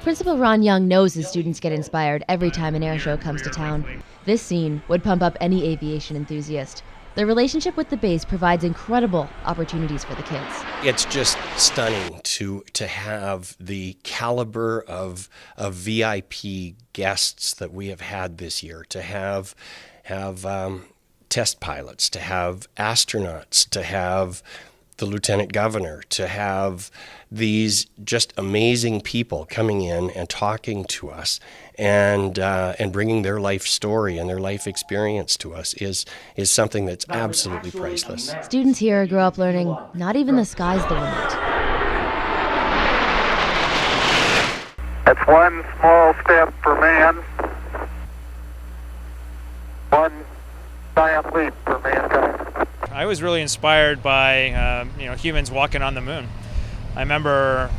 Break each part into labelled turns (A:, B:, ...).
A: Principal Ron Young knows his students get inspired every time an air show comes to town. This scene would pump up any aviation enthusiast. Their relationship with the base provides incredible opportunities for the kids.
B: It's just stunning to have the caliber of VIP guests that we have had this year, to have test pilots, to have astronauts, to have the lieutenant governor, to have these just amazing people coming in and talking to us and bringing their life story and their life experience to us is something that's absolutely priceless.
A: Students here grow up learning not even the sky's the limit.
C: That's one small step for man, one giant leap for mankind.
D: I was really inspired by humans walking on the moon. I remember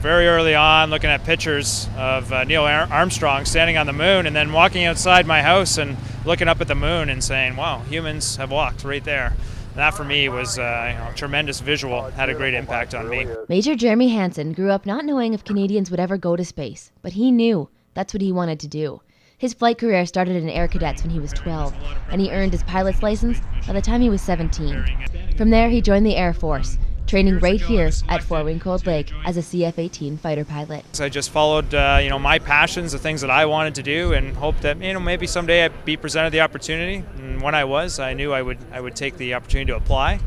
D: very early on looking at pictures of Neil Armstrong standing on the moon and then walking outside my house and looking up at the moon and saying, wow, humans have walked right there. And that for me was a tremendous visual, had a great impact on me.
A: Major Jeremy Hansen grew up not knowing if Canadians would ever go to space, but he knew that's what he wanted to do. His flight career started in Air Cadets when he was 12, and he earned his pilot's license by the time he was 17. From there, he joined the Air Force, training right here at Fort Wayne Cold Lake as a CF-18 fighter pilot.
D: I just followed, my passions, the things that I wanted to do, and hoped that, maybe someday I'd be presented the opportunity. And when I was, I knew I would take the opportunity to apply.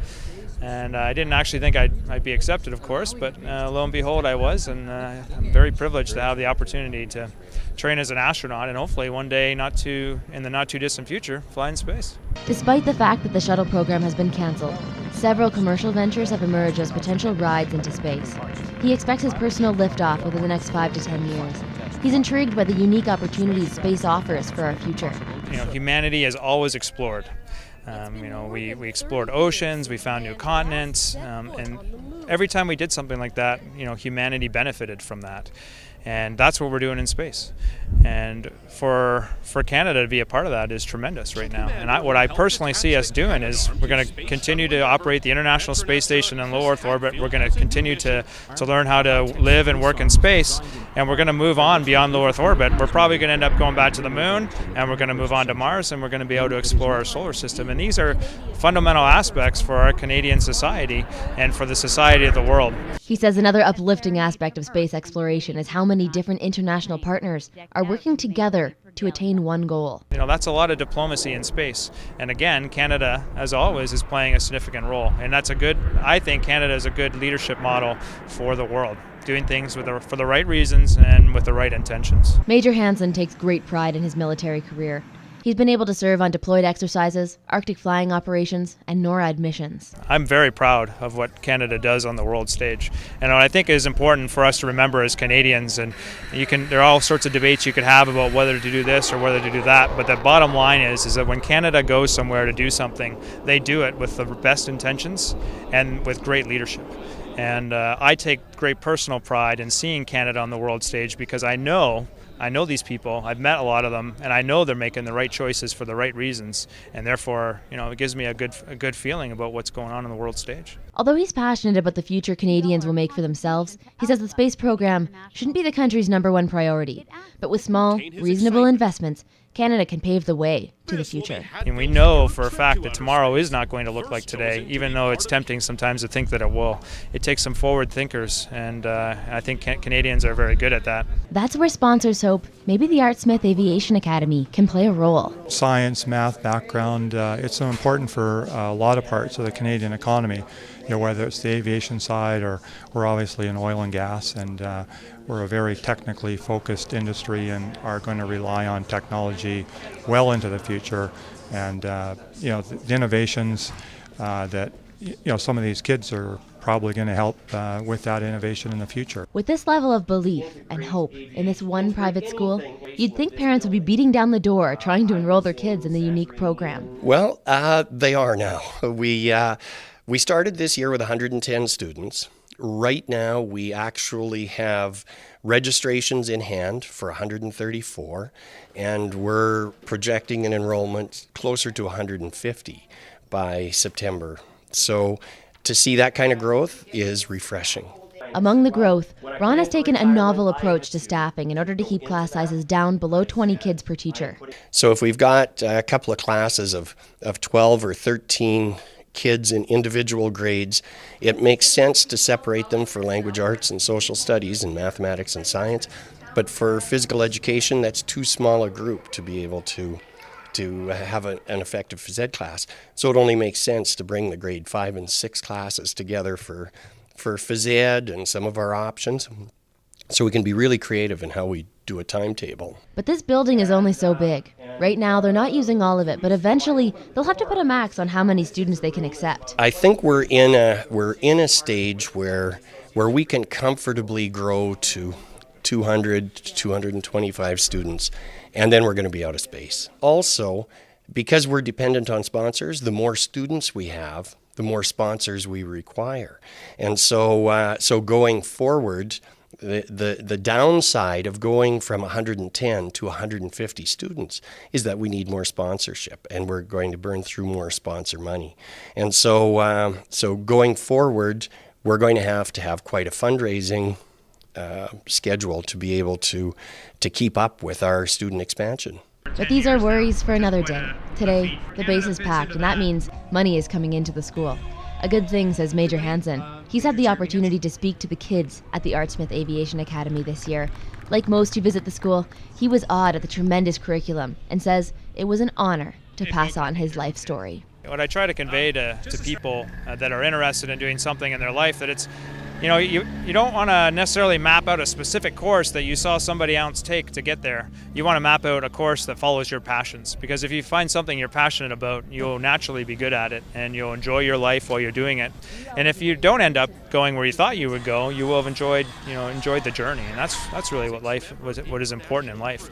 D: And I didn't actually think I'd be accepted, of course, but lo and behold, I was, and I'm very privileged to have the opportunity to train as an astronaut and hopefully one day, in the not too distant future, fly in space.
A: Despite the fact that the shuttle program has been canceled, several commercial ventures have emerged as potential rides into space. He expects his personal liftoff within the next 5 to 10 years. He's intrigued by the unique opportunities space offers for our future.
D: Humanity has always explored. We explored oceans, we found new continents, and every time we did something like that, humanity benefited from that. And that's what we're doing in space. And for Canada to be a part of that is tremendous right now. And what I personally see us doing is we're going to continue to operate the International Space Station in low Earth orbit. We're going to continue to learn how to live and work in space. And we're going to move on beyond low Earth orbit. We're probably going to end up going back to the moon, and we're going to move on to Mars, and we're going to be able to explore our solar system. And these are fundamental aspects for our Canadian society and for the society of the world.
A: He says another uplifting aspect of space exploration is how many different international partners are working together to attain one goal.
D: That's a lot of diplomacy in space. And again, Canada, as always, is playing a significant role. And I think Canada is a good leadership model for the world, doing things for the right reasons and with the right intentions.
A: Major Hansen takes great pride in his military career. He's been able to serve on deployed exercises, Arctic flying operations, and NORAD missions.
D: I'm very proud of what Canada does on the world stage. And what I think is important for us to remember as Canadians, and there are all sorts of debates you could have about whether to do this or whether to do that, but the bottom line is that when Canada goes somewhere to do something, they do it with the best intentions and with great leadership. And I take great personal pride in seeing Canada on the world stage because I know these people, I've met a lot of them, and I know they're making the right choices for the right reasons, and therefore, it gives me a good feeling about what's going on the world stage.
A: Although he's passionate about the future Canadians will make for themselves, he says the space program shouldn't be the country's #1 priority. But with small, reasonable investments, Canada can pave the way to the future.
D: And we know for a fact that tomorrow is not going to look like today, even though it's tempting sometimes to think that it will. It takes some forward thinkers, and I think Canadians are very good at that.
A: That's where sponsors hope maybe the Art Smith Aviation Academy can play a role.
E: Science, math background, it's so important for a lot of parts of the Canadian economy, whether it's the aviation side or we're obviously in oil and gas, and we're a very technically focused industry and are going to rely on technology well into the future. And the innovations that some of these kids are probably going to help with that innovation in the future.
A: With this level of belief and hope in this one private school, you'd think parents would be beating down the door trying to enroll their kids in the unique program.
B: Well, they are now. We started this year with 110 students. Right now, we actually have registrations in hand for 134, and we're projecting an enrollment closer to 150 by September. So to see that kind of growth is refreshing.
A: Among the growth, Ron has taken a novel approach to staffing in order to keep class sizes down below 20 kids per teacher.
B: So if we've got a couple of classes of 12 or 13 kids in individual grades, it makes sense to separate them for language arts and social studies and mathematics and science. But for physical education, that's too small a group to be able to have an effective phys ed class. So it only makes sense to bring the grade 5 and 6 classes together for phys ed and some of our options, so we can be really creative in how we do a timetable.
A: But this building is only so big. Right now, they're not using all of it, but eventually they'll have to put a max on how many students they can accept.
B: I think we're in a stage where we can comfortably grow to 200 to 225 students, and then we're going to be out of space. Also, because we're dependent on sponsors, the more students we have, the more sponsors we require. And so going forward, the downside of going from 110 to 150 students is that we need more sponsorship, and we're going to burn through more sponsor money. And so going forward, we're going to have quite a fundraising schedule to be able to keep up with our student expansion.
A: But these are worries for another day. Today, the base is packed, and that means money is coming into the school. A good thing, says Major Hansen. He's had the opportunity to speak to the kids at the Artsmith Aviation Academy this year. Like most who visit the school, he was awed at the tremendous curriculum and says it was an honor to pass on his life story.
D: What I try to convey to people that are interested in doing something in their life, that it's, you don't want to necessarily map out a specific course that you saw somebody else take to get there. You want to map out a course that follows your passions, because if you find something you're passionate about, you'll naturally be good at it and you'll enjoy your life while you're doing it. And if you don't end up going where you thought you would go, you will have enjoyed the journey, and that's really what is important in life.